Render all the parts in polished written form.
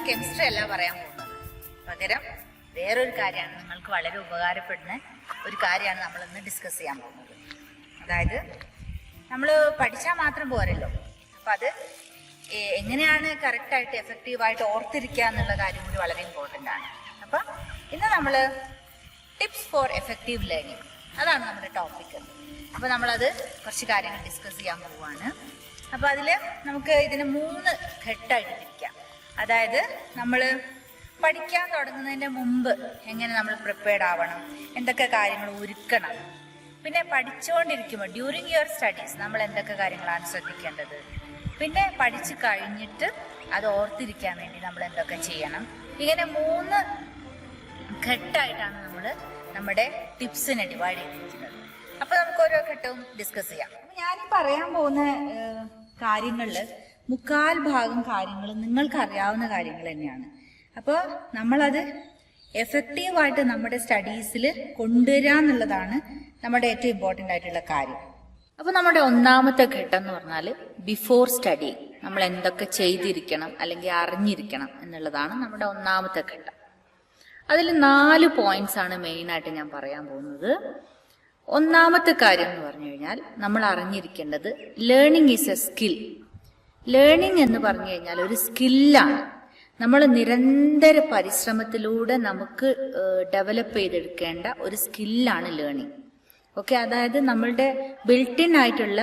Chemistry അല്ല പറയാൻ പോകുന്നത്. പകരം വേറൊരു കാര്യമാണ്, നിങ്ങൾക്ക് വളരെ ഉപകാരപ്പെടുന്ന ഒരു കാര്യമാണ് നമ്മൾ ഇന്ന് ഡിസ്കസ് ചെയ്യാൻ പോകുന്നത്. അതായത് നമ്മൾ പഠിച്ചാൽ മാത്രം പോരല്ലോ, അപ്പം അത് എങ്ങനെയാണ് കറക്റ്റായിട്ട് എഫക്റ്റീവായിട്ട് ഓർത്തിരിക്കുക എന്നുള്ള കാര്യം കൂടി വളരെ ഇമ്പോർട്ടൻ്റ് ആണ്. അപ്പം ഇന്ന് നമ്മൾ ടിപ്സ് ഫോർ എഫക്റ്റീവ് ലേണിംഗ്, അതാണ് നമ്മുടെ ടോപ്പിക്. അപ്പോൾ നമ്മളത് കുറച്ച് കാര്യങ്ങൾ ഡിസ്കസ് ചെയ്യാൻ പോവുകയാണ്. അപ്പോൾ അതിൽ നമുക്ക് ഇതിന് 3 ഘട്ടമായിട്ട് തിരിക്കാം. അതായത് നമ്മൾ പഠിക്കാൻ തുടങ്ങുന്നതിൻ്റെ മുമ്പ് എങ്ങനെ നമ്മൾ പ്രിപ്പയർഡ് ആവണം, എന്തൊക്കെ കാര്യങ്ങൾ ഒരുക്കണം, പിന്നെ പഠിച്ചുകൊണ്ടിരിക്കുമ്പോൾ ഡ്യൂറിങ് യുവർ സ്റ്റഡീസ് നമ്മൾ എന്തൊക്കെ കാര്യങ്ങളാണ് ശ്രദ്ധിക്കേണ്ടത്, പിന്നെ പഠിച്ചു കഴിഞ്ഞിട്ട് അത് ഓർത്തിരിക്കാൻ വേണ്ടി നമ്മൾ എന്തൊക്കെ ചെയ്യണം. ഇങ്ങനെ 3 ഘട്ടമായിട്ടാണ് നമ്മൾ നമ്മുടെ ടിപ്സിനെ ഡിവൈഡ് ചെയ്തിരിക്കുന്നത്. അപ്പോൾ നമുക്ക് ഓരോ ഘട്ടവും ഡിസ്കസ് ചെയ്യാം. അപ്പം ഞാനീ പറയാൻ പോകുന്ന കാര്യങ്ങളിൽ 3/4 ഭാഗം കാര്യങ്ങൾ നിങ്ങൾക്ക് അറിയാവുന്ന കാര്യങ്ങൾ തന്നെയാണ്. അപ്പോൾ നമ്മളത് എഫക്റ്റീവായിട്ട് നമ്മുടെ സ്റ്റഡീസിൽ കൊണ്ടുവരിക എന്നുള്ളതാണ് നമ്മുടെ ഏറ്റവും ഇമ്പോർട്ടൻ്റ് ആയിട്ടുള്ള കാര്യം. അപ്പോൾ നമ്മുടെ ഒന്നാമത്തെ ഘട്ടം എന്ന് പറഞ്ഞാൽ ബിഫോർ സ്റ്റഡി നമ്മൾ എന്തൊക്കെ ചെയ്തിരിക്കണം അല്ലെങ്കിൽ അറിഞ്ഞിരിക്കണം എന്നുള്ളതാണ് നമ്മുടെ ഒന്നാമത്തെ ഘട്ടം. അതിൽ 4 പോയിന്റ്സ് ആണ് മെയിനായിട്ട് ഞാൻ പറയാൻ പോകുന്നത്. ഒന്നാമത്തെ കാര്യം എന്ന് പറഞ്ഞു കഴിഞ്ഞാൽ നമ്മൾ അറിഞ്ഞിരിക്കേണ്ടത് learning is A skill. Learning എന്ന് പറഞ്ഞു കഴിഞ്ഞാൽ ഒരു സ്കില്ലാണ്. നമ്മൾ നിരന്തര പരിശ്രമത്തിലൂടെ നമുക്ക് ഡെവലപ്പ് ചെയ്തെടുക്കേണ്ട ഒരു സ്കില്ലാണ് ലേണിംഗ്. ഓക്കെ, അതായത് നമ്മളുടെ ബിൽട്ടിൻ ആയിട്ടുള്ള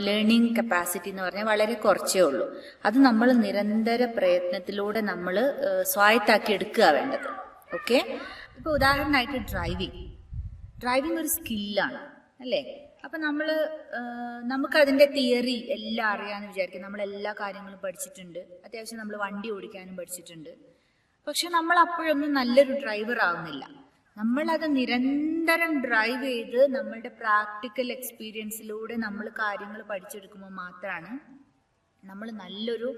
ലേണിംഗ് കപ്പാസിറ്റി എന്ന് പറഞ്ഞാൽ വളരെ കുറച്ചേ ഉള്ളൂ. അത് നമ്മൾ നിരന്തര പ്രയത്നത്തിലൂടെ നമ്മൾ സ്വായത്താക്കി എടുക്കുക വേണ്ടത്. ഓക്കെ, ഇപ്പോൾ ഉദാഹരണമായിട്ട് ഡ്രൈവിംഗ് ഒരു സ്കില്ലാണ് അല്ലേ. അപ്പം നമുക്കതിൻ്റെ തിയറി എല്ലാം അറിയാമെന്ന് വിചാരിക്കും. നമ്മളെല്ലാ കാര്യങ്ങളും പഠിച്ചിട്ടുണ്ട്, അത്യാവശ്യം നമ്മൾ വണ്ടി ഓടിക്കാനും പഠിച്ചിട്ടുണ്ട്. പക്ഷെ നമ്മൾ അപ്പോഴൊന്നും നല്ലൊരു ഡ്രൈവർ ആവുന്നില്ല. നമ്മളത് നിരന്തരം ഡ്രൈവ് ചെയ്ത് നമ്മളുടെ പ്രാക്ടിക്കൽ എക്സ്പീരിയൻസിലൂടെ നമ്മൾ കാര്യങ്ങൾ പഠിച്ചെടുക്കുമ്പോൾ മാത്രമാണ് നമ്മൾ നല്ലൊരു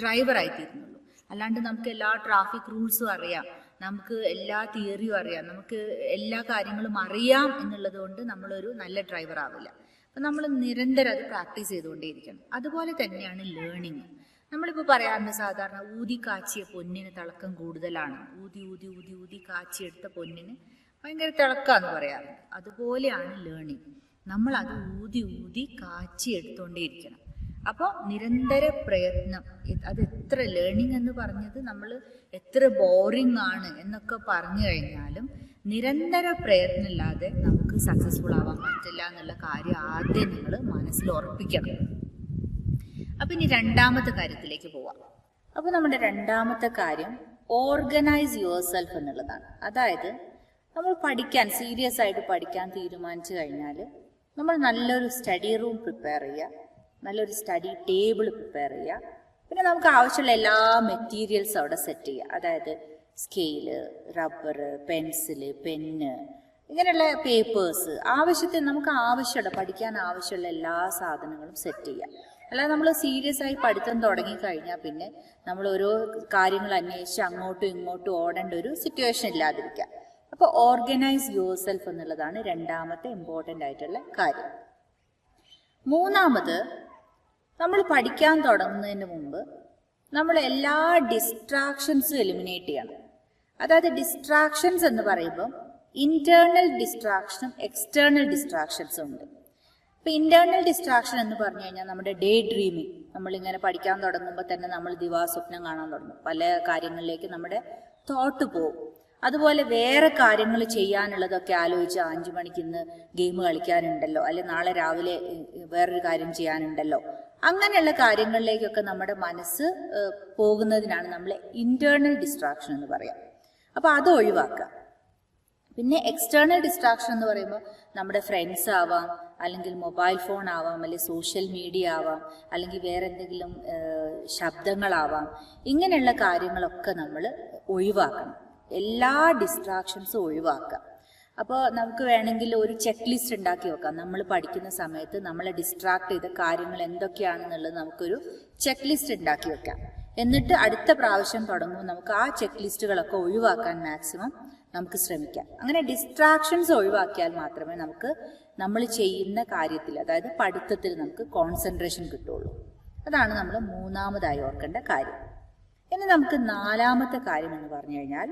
ഡ്രൈവറായിത്തീരുന്നുള്ളൂ. അല്ലാണ്ട് നമുക്ക് എല്ലാ ട്രാഫിക് റൂൾസും അറിയാം, നമുക്ക് എല്ലാ തിയറിയും അറിയാം, നമുക്ക് എല്ലാ കാര്യങ്ങളും അറിയാം എന്നുള്ളത് കൊണ്ട് നമ്മളൊരു നല്ല ഡ്രൈവർ ആവില്ല. അപ്പം നമ്മൾ നിരന്തരം അത് പ്രാക്ടീസ് ചെയ്തുകൊണ്ടേയിരിക്കണം. അതുപോലെ തന്നെയാണ് ലേണിങ്. നമ്മളിപ്പോൾ പറയാറുണ്ട് സാധാരണ ഊതി കാച്ചിയ പൊന്നിന് തിളക്കം കൂടുതലാണ്. ഊതി ഊതി ഊതി ഊതി കാച്ചിയെടുത്ത പൊന്നിന് ഭയങ്കര തിളക്കമെന്ന് പറയാറുണ്ട്. അതുപോലെയാണ് ലേണിങ്. നമ്മളത് ഊതി ഊതി കാച്ചിയെടുത്തോണ്ടേയിരിക്കണം. അപ്പോൾ നിരന്തര പ്രയത്നം. അത് എത്ര ലേണിംഗ് എന്ന് പറഞ്ഞത് നമ്മൾ എത്ര ബോറിംഗ് ആണ് എന്നൊക്കെ പറഞ്ഞു കഴിഞ്ഞാലും നിരന്തര പ്രയത്നമില്ലാതെ നമുക്ക് സക്സസ്ഫുൾ ആവാൻ പറ്റില്ല എന്നുള്ള കാര്യം ആദ്യം നിങ്ങൾ മനസ്സിൽ ഉറപ്പിക്കണം. അപ്പം ഇനി രണ്ടാമത്തെ കാര്യത്തിലേക്ക് പോവാം. അപ്പോൾ നമ്മുടെ രണ്ടാമത്തെ കാര്യം ഓർഗനൈസ് യുവർ സെൽഫ് എന്നുള്ളതാണ്. അതായത് നമ്മൾ സീരിയസ് ആയിട്ട് പഠിക്കാൻ തീരുമാനിച്ചു കഴിഞ്ഞാൽ നമ്മൾ നല്ലൊരു സ്റ്റഡി റൂം പ്രിപ്പയർ ചെയ്യുക, നല്ലൊരു സ്റ്റഡി ടേബിൾ പ്രിപ്പയർ ചെയ്യുക, പിന്നെ നമുക്ക് ആവശ്യമുള്ള എല്ലാ മെറ്റീരിയൽസും അവിടെ സെറ്റ് ചെയ്യുക. അതായത് സ്കെയില്, റബ്ബർ, പെൻസില്, പെന്ന്, ഇങ്ങനെയുള്ള പേപ്പേഴ്സ്, നമുക്ക് പഠിക്കാൻ ആവശ്യമുള്ള എല്ലാ സാധനങ്ങളും സെറ്റ് ചെയ്യുക. അല്ലാതെ നമ്മൾ സീരിയസ് ആയി പഠിത്തം തുടങ്ങിക്കഴിഞ്ഞാൽ പിന്നെ നമ്മൾ ഓരോ കാര്യങ്ങൾ അന്വേഷിച്ച് അങ്ങോട്ടും ഇങ്ങോട്ടും ഓടേണ്ട ഒരു സിറ്റുവേഷൻ ഇല്ലാതിരിക്കുക. അപ്പോൾ ഓർഗനൈസ് യുവർ സെൽഫ് എന്നുള്ളതാണ് രണ്ടാമത്തെ ഇമ്പോർട്ടൻ്റ് ആയിട്ടുള്ള കാര്യം. മൂന്നാമത്, നമ്മൾ പഠിക്കാൻ തുടങ്ങുന്നതിന് മുമ്പ് നമ്മൾ എല്ലാ ഡിസ്ട്രാക്ഷൻസും എലിമിനേറ്റ് ചെയ്യണം. അതായത് ഡിസ്ട്രാക്ഷൻസ് എന്ന് പറയുമ്പോൾ ഇന്റേണൽ ഡിസ്ട്രാക്ഷനും എക്സ്റ്റേണൽ ഡിസ്ട്രാക്ഷൻസും ഉണ്ട്. ഇപ്പം ഇന്റേണൽ ഡിസ്ട്രാക്ഷൻ എന്ന് പറഞ്ഞു കഴിഞ്ഞാൽ നമ്മുടെ ഡേ ഡ്രീമിങ്. നമ്മളിങ്ങനെ പഠിക്കാൻ തുടങ്ങുമ്പോൾ തന്നെ നമ്മൾ ദിവാസ്വപ്നം കാണാൻ തുടങ്ങും. പല കാര്യങ്ങളിലേക്ക് നമ്മുടെ തോട്ട് പോകും. അതുപോലെ വേറെ കാര്യങ്ങൾ ചെയ്യാനുള്ളതൊക്കെ ആലോചിച്ച് 5 മണിക്ക് ഇന്ന് ഗെയിം കളിക്കാനുണ്ടല്ലോ, അല്ലെ നാളെ രാവിലെ വേറൊരു കാര്യം ചെയ്യാനുണ്ടല്ലോ, അങ്ങനെയുള്ള കാര്യങ്ങളിലേക്കൊക്കെ നമ്മുടെ മനസ്സ് പോകുന്നതിനാണ് നമ്മൾ ഇന്റേണൽ ഡിസ്ട്രാക്ഷൻ എന്ന് പറയാം. അപ്പോൾ അത് ഒഴിവാക്കുക. പിന്നെ എക്സ്റ്റേണൽ ഡിസ്ട്രാക്ഷൻ എന്ന് പറയുമ്പോൾ നമ്മുടെ ഫ്രണ്ട്സ് ആവാം, അല്ലെങ്കിൽ മൊബൈൽ ഫോൺ ആവാം, അല്ലെങ്കിൽ സോഷ്യൽ മീഡിയ ആവാം, അല്ലെങ്കിൽ വേറെ എന്തെങ്കിലും ശബ്ദങ്ങളാവാം. ഇങ്ങനെയുള്ള കാര്യങ്ങളൊക്കെ നമ്മൾ ഒഴിവാക്കണം. എല്ലാ ഡിസ്ട്രാക്ഷൻസും ഒഴിവാക്കുക. അപ്പോൾ നമുക്ക് വേണമെങ്കിൽ ഒരു ചെക്ക് ലിസ്റ്റ് ഉണ്ടാക്കി വെക്കാം. നമ്മൾ പഠിക്കുന്ന സമയത്ത് നമ്മളെ ഡിസ്ട്രാക്ട് ചെയ്ത കാര്യങ്ങൾ എന്തൊക്കെയാണെന്നുള്ളത് നമുക്കൊരു ചെക്ക് ലിസ്റ്റ് ഉണ്ടാക്കി വെക്കാം. എന്നിട്ട് അടുത്ത പ്രാവശ്യം തുടങ്ങുമ്പോൾ നമുക്ക് ആ ചെക്ക് ലിസ്റ്റുകളൊക്കെ ഒഴിവാക്കാൻ മാക്സിമം നമുക്ക് ശ്രമിക്കാം. അങ്ങനെ ഡിസ്ട്രാക്ഷൻസ് ഒഴിവാക്കിയാൽ മാത്രമേ നമ്മൾ ചെയ്യുന്ന കാര്യത്തിൽ, അതായത് പഠിത്തത്തിൽ നമുക്ക് കോൺസെൻട്രേഷൻ കിട്ടുള്ളൂ. അതാണ് നമ്മൾ മൂന്നാമതായി ഓർക്കേണ്ട കാര്യം. ഇനി നമുക്ക് നാലാമത്തെ കാര്യം എന്ന് പറഞ്ഞു കഴിഞ്ഞാൽ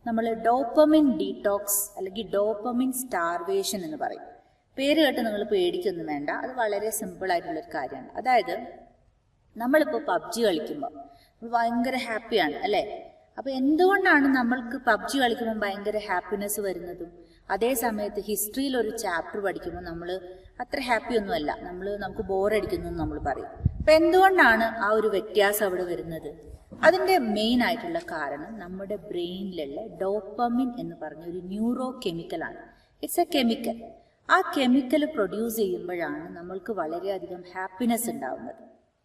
നമ്മൾ ഡോപ്പമിൻ ഡീടോക്സ് അല്ലെങ്കിൽ ഡോപ്പമിൻ സ്റ്റാർവേഷൻ എന്ന് പറയും. പേര് കേട്ട് നിങ്ങൾ പേടിക്കൊന്നും വേണ്ട, അത് വളരെ സിമ്പിൾ ആയിട്ടുള്ളൊരു കാര്യമാണ്. അതായത് നമ്മളിപ്പോൾ പബ്ജി കളിക്കുമ്പോൾ ഭയങ്കര ഹാപ്പിയാണ് അല്ലേ? അപ്പോൾ എന്തുകൊണ്ടാണ് നമ്മൾക്ക് പബ്ജി കളിക്കുമ്പോൾ ഭയങ്കര ഹാപ്പിനെസ് വരുന്നതും അതേ സമയത്ത് ഹിസ്റ്ററിയിൽ ഒരു ചാപ്റ്റർ പഠിക്കുമ്പോൾ നമ്മൾ അത്ര ഹാപ്പി ഒന്നുമല്ല, നമുക്ക് ബോറടിക്കുന്നു എന്ന് നമ്മൾ പറയും. അപ്പം എന്തുകൊണ്ടാണ് ആ ഒരു വ്യത്യാസം അവിടെ വരുന്നത്? അതിൻ്റെ മെയിൻ ആയിട്ടുള്ള കാരണം നമ്മുടെ ബ്രെയിനിലുള്ള ഡോപ്പമിൻ എന്ന് പറഞ്ഞ ഒരു ന്യൂറോ കെമിക്കലാണ്. It's a chemical. ആ കെമിക്കൽ പ്രൊഡ്യൂസ് ചെയ്യുമ്പോഴാണ് നമ്മൾക്ക് വളരെയധികം ഹാപ്പിനെസ് ഉണ്ടാവുന്നത്.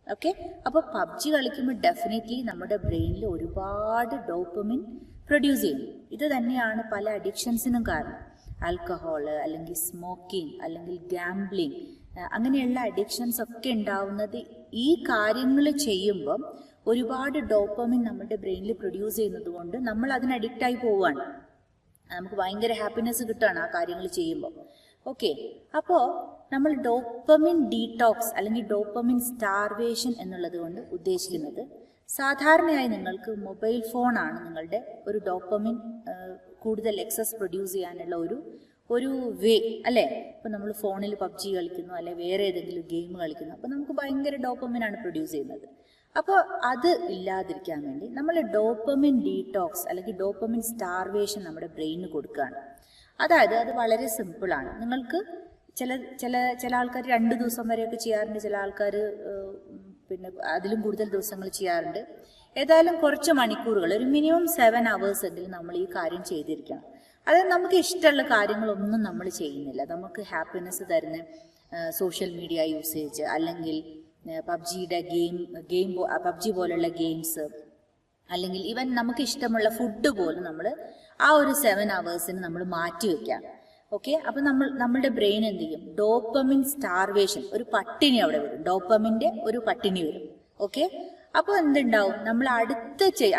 ഓക്കെ, അപ്പോൾ പബ്ജി കളിക്കുമ്പോൾ ഡെഫിനറ്റ്ലി നമ്മുടെ ബ്രെയിനിൽ ഒരുപാട് ഡോപ്പമിൻ പ്രൊഡ്യൂസ് ചെയ്യും. ഇത് തന്നെയാണ് പല അഡിക്ഷൻസിനും കാരണം. ആൽക്കഹോള് അല്ലെങ്കിൽ സ്മോക്കിംഗ് അല്ലെങ്കിൽ ഗാംബ്ലിംഗ് അങ്ങനെയുള്ള അഡിക്ഷൻസ് ഒക്കെ ഉണ്ടാവുന്നത് ഈ കാര്യങ്ങൾ ചെയ്യുമ്പം ഒരുപാട് ഡോപ്പമിൻ നമ്മുടെ ബ്രെയിനിൽ പ്രൊഡ്യൂസ് ചെയ്യുന്നത് കൊണ്ട് നമ്മൾ അതിന് അഡിക്റ്റായി പോവുകയാണ്. നമുക്ക് ഭയങ്കര ഹാപ്പിനെസ് കിട്ടുകയാണ് ആ കാര്യങ്ങൾ ചെയ്യുമ്പോൾ. ഓക്കെ, അപ്പോൾ നമ്മൾ ഡോപ്പമിൻ ഡീടോക്സ് അല്ലെങ്കിൽ ഡോപ്പമിൻ സ്റ്റാർവേഷൻ എന്നുള്ളത് കൊണ്ട് ഉദ്ദേശിക്കുന്നത് സാധാരണയായി നിങ്ങൾക്ക് മൊബൈൽ ഫോണാണ് നിങ്ങളുടെ ഒരു ഡോപ്പമിൻ കൂടുതൽ എക്സസ് പ്രൊഡ്യൂസ് ചെയ്യാനുള്ള ഒരു വേ അല്ലേ? ഇപ്പം നമ്മൾ ഫോണിൽ പബ്ജി കളിക്കുന്നു അല്ലെ വേറെ ഏതെങ്കിലും ഗെയിം കളിക്കുന്നു, അപ്പോൾ നമുക്ക് ഭയങ്കര ഡോപ്പമിനാണ് പ്രൊഡ്യൂസ് ചെയ്യുന്നത്. അപ്പോൾ അത് ഇല്ലാതിരിക്കാൻ വേണ്ടി നമ്മൾ ഡോപ്പമിൻ ഡീടോക്സ് അല്ലെങ്കിൽ ഡോപ്പമിൻ സ്റ്റാർവേഷൻ നമ്മുടെ ബ്രെയിനിന് കൊടുക്കുകയാണ്. അതായത് അത് വളരെ സിമ്പിളാണ്. നിങ്ങൾക്ക് ചില ആൾക്കാർ 2 ദിവസം വരെയൊക്കെ ചെയ്യാറുണ്ട്, ചില ആൾക്കാർ പിന്നെ അതിലും കൂടുതൽ ദിവസങ്ങൾ ചെയ്യാറുണ്ട്. ഏതായാലും കുറച്ച് മണിക്കൂറുകൾ, ഒരു മിനിമം 7 hours എങ്കിലും നമ്മൾ ഈ കാര്യം ചെയ്തിരിക്കണം. അതായത് നമുക്ക് ഇഷ്ടമുള്ള കാര്യങ്ങളൊന്നും നമ്മൾ ചെയ്യുന്നില്ല. നമുക്ക് ഹാപ്പിനെസ് തരുന്ന സോഷ്യൽ മീഡിയ യൂസേജ് അല്ലെങ്കിൽ പബ്ജി പോലുള്ള ഗെയിംസ് അല്ലെങ്കിൽ ഈവൻ നമുക്ക് ഇഷ്ടമുള്ള ഫുഡ് പോലും നമ്മൾ ആ ഒരു 7 hours നമ്മൾ മാറ്റി വെക്കാം. ഓക്കെ, അപ്പം നമ്മളുടെ ബ്രെയിൻ എന്ത് ചെയ്യും? ഡോപ്പമിൻ സ്റ്റാർവേഷൻ, ഒരു പട്ടിണി അവിടെ വരും, ഡോപ്പമിൻ്റെ ഒരു പട്ടിണി വരും. ഓക്കെ, അപ്പോൾ എന്തുണ്ടാവും? നമ്മൾ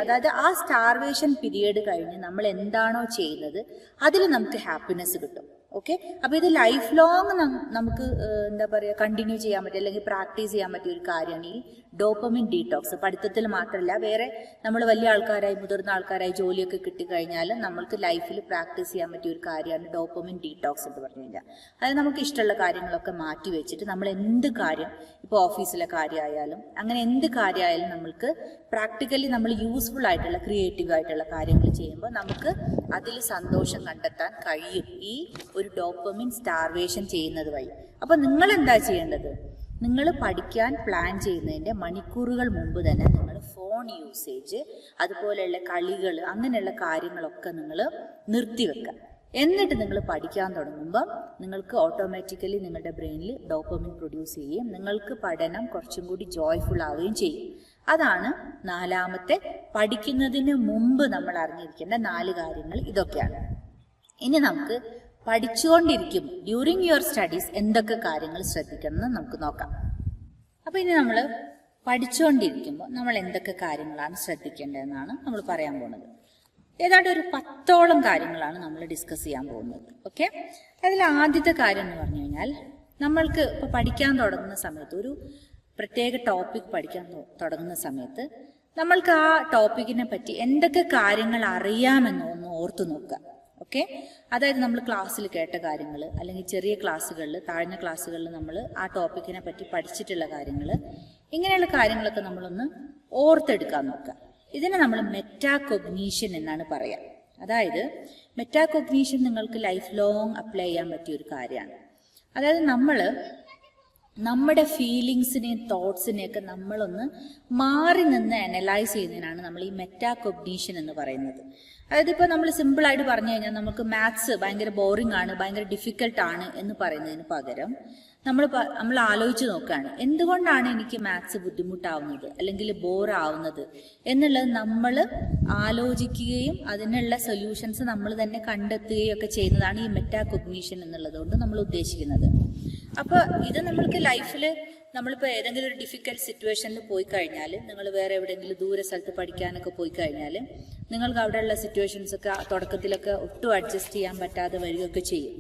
അതായത് ആ സ്റ്റാർവേഷൻ പീരീഡ് കഴിഞ്ഞ് നമ്മൾ എന്താണോ ചെയ്യുന്നത് അതിൽ നമുക്ക് ഹാപ്പിനെസ് കിട്ടും. ഓക്കെ, അപ്പോൾ ഇത് ലൈഫ് ലോങ് നമുക്ക് എന്താ പറയുക കണ്ടിന്യൂ ചെയ്യാൻ പറ്റും അല്ലെങ്കിൽ പ്രാക്ടീസ് ചെയ്യാൻ പറ്റിയ ഒരു കാര്യമാണ് ഈ ഡോപ്പമിൻ ഡീടോക്സ്. പഠിത്തത്തിൽ മാത്രമല്ല, വേറെ നമ്മൾ വലിയ ആൾക്കാരായി മുതിർന്ന ആൾക്കാരായി ജോലിയൊക്കെ കിട്ടിക്കഴിഞ്ഞാൽ നമ്മൾക്ക് ലൈഫിൽ പ്രാക്ടീസ് ചെയ്യാൻ പറ്റിയ ഒരു കാര്യമാണ് ഡോപ്പമിൻ ഡീടോക്സ് എന്ന് പറഞ്ഞു കഴിഞ്ഞാൽ. അതായത് നമുക്ക് ഇഷ്ടമുള്ള കാര്യങ്ങളൊക്കെ മാറ്റി വെച്ചിട്ട് നമ്മൾ എന്ത് കാര്യം, ഇപ്പോൾ ഓഫീസിലെ കാര്യമായാലും അങ്ങനെ എന്ത് കാര്യമായാലും നമ്മൾക്ക് പ്രാക്ടിക്കലി നമ്മൾ യൂസ്ഫുൾ ആയിട്ടുള്ള ക്രിയേറ്റീവ് ആയിട്ടുള്ള കാര്യങ്ങൾ ചെയ്യുമ്പോൾ നമുക്ക് അതിൽ സന്തോഷം കണ്ടെത്താൻ കഴിയും ഈ ഒരു ഡോപ്പമിൻ സ്റ്റാർവേഷൻ ചെയ്യുന്നത് വഴി. അപ്പോൾ നിങ്ങൾ എന്താ ചെയ്യേണ്ടത്? നിങ്ങൾ പഠിക്കാൻ പ്ലാൻ ചെയ്യുന്നതിൻ്റെ മണിക്കൂറുകൾ മുമ്പ് തന്നെ നിങ്ങൾ ഫോൺ യൂസേജ് അതുപോലെയുള്ള കളികൾ അങ്ങനെയുള്ള കാര്യങ്ങളൊക്കെ നിങ്ങൾ നിർത്തിവെക്കുക. എന്നിട്ട് നിങ്ങൾ പഠിക്കാൻ തുടങ്ങുമ്പം നിങ്ങൾക്ക് ഓട്ടോമാറ്റിക്കലി നിങ്ങളുടെ ബ്രെയിനിൽ ഡോപ്പമിൻ പ്രൊഡ്യൂസ് ചെയ്യുകയും നിങ്ങൾക്ക് പഠനം കുറച്ചും കൂടി ജോയ്ഫുൾ ആവുകയും ചെയ്യും. അതാണ് നാലാമത്തെ പഠിക്കുന്നതിന് മുമ്പ് നമ്മൾ അറിഞ്ഞിരിക്കേണ്ട 4 കാര്യങ്ങൾ ഇതൊക്കെയാണ്. ഇനി നമുക്ക് പഠിച്ചുകൊണ്ടിരിക്കും ഡ്യൂറിങ് യുവർ സ്റ്റഡീസ് എന്തൊക്കെ കാര്യങ്ങൾ ശ്രദ്ധിക്കണമെന്ന് നമുക്ക് നോക്കാം. അപ്പോൾ ഇനി നമ്മൾ പഠിച്ചുകൊണ്ടിരിക്കുമ്പോൾ നമ്മൾ എന്തൊക്കെ കാര്യങ്ങളാണ് ശ്രദ്ധിക്കേണ്ടതെന്നാണ് നമ്മൾ പറയാൻ പോകുന്നത്. ഏതാണ്ട് ഒരു 10ഓളം കാര്യങ്ങളാണ് നമ്മൾ ഡിസ്കസ് ചെയ്യാൻ പോകുന്നത്. ഓക്കെ, അതിൽ ആദ്യത്തെ കാര്യം എന്ന് പറഞ്ഞു കഴിഞ്ഞാൽ നമ്മൾക്ക് ഇപ്പോൾ പഠിക്കാൻ തുടങ്ങുന്ന സമയത്ത് ഒരു പ്രത്യേക ടോപ്പിക് പഠിക്കാൻ തുടങ്ങുന്ന സമയത്ത് നമ്മൾക്ക് ആ ടോപ്പിക്കിനെ പറ്റി എന്തൊക്കെ കാര്യങ്ങൾ അറിയാമെന്ന് ഒന്ന് ഓർത്തു നോക്കുക. ഓക്കെ, അതായത് നമ്മൾ ക്ലാസ്സിൽ കേട്ട കാര്യങ്ങൾ അല്ലെങ്കിൽ ചെറിയ ക്ലാസ്സുകളിൽ താഴ്ന്ന ക്ലാസ്സുകളിൽ നമ്മൾ ആ ടോപ്പിക്കിനെ പറ്റി പഠിച്ചിട്ടുള്ള കാര്യങ്ങൾ, ഇങ്ങനെയുള്ള കാര്യങ്ങളൊക്കെ നമ്മളൊന്ന് ഓർത്തെടുക്കാൻ നോക്കുക. ഇതിനെ നമ്മൾ മെറ്റാകോഗ്നീഷൻ എന്നാണ് പറയുക. അതായത് മെറ്റാകോഗ്നീഷൻ നിങ്ങൾക്ക് ലൈഫ് ലോങ് അപ്ലൈ ചെയ്യാൻ പറ്റിയ ഒരു കാര്യമാണ്. അതായത് നമ്മുടെ ഫീലിങ്സിനെയും തോട്ട്സിനെയൊക്കെ നമ്മളൊന്ന് മാറി നിന്ന് അനലൈസ് ചെയ്യുന്നതിനാണ് നമ്മൾ ഈ മെറ്റാകോഗ്നീഷൻ എന്ന് പറയുന്നത്. അതായത് ഇപ്പോൾ നമ്മൾ സിമ്പിളായിട്ട് പറഞ്ഞു കഴിഞ്ഞാൽ നമുക്ക് മാത്സ് ഭയങ്കര ബോറിംഗ് ആണ്, ഭയങ്കര ഡിഫിക്കൽട്ടാണ് എന്ന് പറയുന്നതിന് പകരം നമ്മൾ ആലോചിച്ച് നോക്കുകയാണ് എന്തുകൊണ്ടാണ് എനിക്ക് മാത്സ് ബുദ്ധിമുട്ടാവുന്നത് അല്ലെങ്കിൽ ബോറാവുന്നത് എന്നുള്ളത് നമ്മൾ ആലോചിക്കുകയും അതിനുള്ള സൊല്യൂഷൻസ് നമ്മൾ തന്നെ കണ്ടെത്തുകയും ഒക്കെ ചെയ്യുന്നതാണ് ഈ മെറ്റാകോഗ്നീഷൻ എന്നുള്ളത് കൊണ്ട് നമ്മൾ ഉദ്ദേശിക്കുന്നത്. അപ്പോൾ ഇത് നമ്മൾക്ക് ലൈഫിൽ നമ്മളിപ്പോൾ ഏതെങ്കിലും ഒരു ഡിഫിക്കൽട്ട് സിറ്റുവേഷനിൽ പോയി കഴിഞ്ഞാൽ, നിങ്ങൾ വേറെ എവിടെയെങ്കിലും ദൂരെ സ്ഥലത്ത് പഠിക്കാനൊക്കെ പോയി കഴിഞ്ഞാൽ നിങ്ങൾക്ക് അവിടെയുള്ള സിറ്റുവേഷൻസൊക്കെ തുടക്കത്തിലൊക്കെ ഒട്ടും അഡ്ജസ്റ്റ് ചെയ്യാൻ പറ്റാതെ വരികയൊക്കെ ചെയ്യും.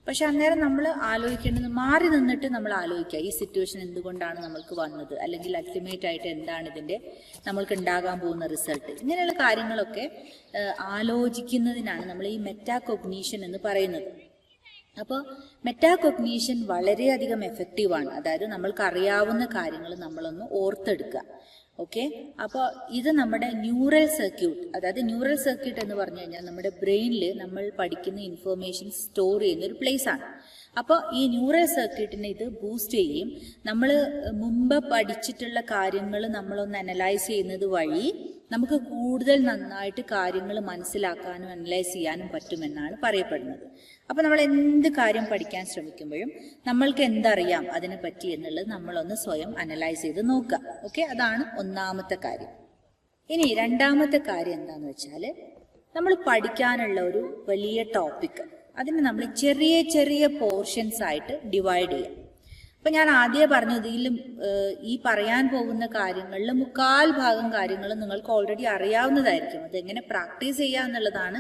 പക്ഷെ അന്നേരം നമ്മൾ ആലോചിക്കേണ്ടത് മാറി നിന്നിട്ട് നമ്മൾ ആലോചിക്കുക ഈ സിറ്റുവേഷൻ എന്തുകൊണ്ടാണ് നമ്മൾക്ക് വന്നത്, അല്ലെങ്കിൽ അൾട്ടിമേറ്റ് ആയിട്ട് എന്താണ് ഇതിൻ്റെ നമ്മൾക്ക് ഉണ്ടാകാൻ പോകുന്ന റിസൾട്ട്. ഇങ്ങനെയുള്ള കാര്യങ്ങളൊക്കെ ആലോചിക്കുന്നതിനാണ് നമ്മൾ ഈ മെറ്റാകോഗ്നീഷൻ എന്ന് പറയുന്നത്. അപ്പോൾ മെറ്റാകോഗ്നീഷൻ വളരെയധികം എഫക്റ്റീവാണ്. അതായത് നമ്മൾക്ക് അറിയാവുന്ന കാര്യങ്ങൾ നമ്മളൊന്ന് ഓർത്തെടുക്കുക. ഓക്കെ, അപ്പോൾ ഇത് നമ്മുടെ ന്യൂറൽ സർക്യൂട്ട്, അതായത് ന്യൂറൽ സർക്യൂട്ട് എന്ന് പറഞ്ഞു കഴിഞ്ഞാൽ നമ്മുടെ ബ്രെയിനിൽ നമ്മൾ പഠിക്കുന്ന ഇൻഫർമേഷൻ സ്റ്റോർ ചെയ്യുന്ന ഒരു പ്ലേസ് ആണ്. അപ്പോൾ ഈ ന്യൂറൽ സർക്യൂട്ടിനെ ഇത് ബൂസ്റ്റ് ചെയ്യുകയും നമ്മൾ മുമ്പ് പഠിച്ചിട്ടുള്ള കാര്യങ്ങൾ നമ്മളൊന്ന് അനലൈസ് ചെയ്യുന്നത് വഴി നമുക്ക് കൂടുതൽ നന്നായിട്ട് കാര്യങ്ങൾ മനസ്സിലാക്കാനും അനലൈസ് ചെയ്യാനും പറ്റുമെന്നാണ് പറയപ്പെടുന്നത്. അപ്പോൾ നമ്മൾ എന്ത് കാര്യം പഠിക്കാൻ ശ്രമിക്കുമ്പോഴും നമ്മൾക്ക് എന്തറിയാം അതിനെ പറ്റി എന്നുള്ളത് നമ്മളൊന്ന് സ്വയം അനലൈസ് ചെയ്ത് നോക്കുക. ഓക്കെ, അതാണ് ഒന്നാമത്തെ കാര്യം. ഇനി രണ്ടാമത്തെ കാര്യം എന്താണെന്ന് വെച്ചാൽ നമ്മൾ പഠിക്കാനുള്ള ഒരു വലിയ ടോപ്പിക് അതിന് നമ്മൾ ചെറിയ ചെറിയ പോർഷൻസ് ആയിട്ട് ഡിവൈഡ് ചെയ്യാം. അപ്പം ഞാൻ ആദ്യമേ പറഞ്ഞു ഇതിലും ഈ പറയാൻ പോകുന്ന കാര്യങ്ങളിൽ 3/4 കാര്യങ്ങൾ നിങ്ങൾക്ക് ഓൾറെഡി അറിയാവുന്നതായിരിക്കും. അതെങ്ങനെ പ്രാക്ടീസ് ചെയ്യുക എന്നുള്ളതാണ്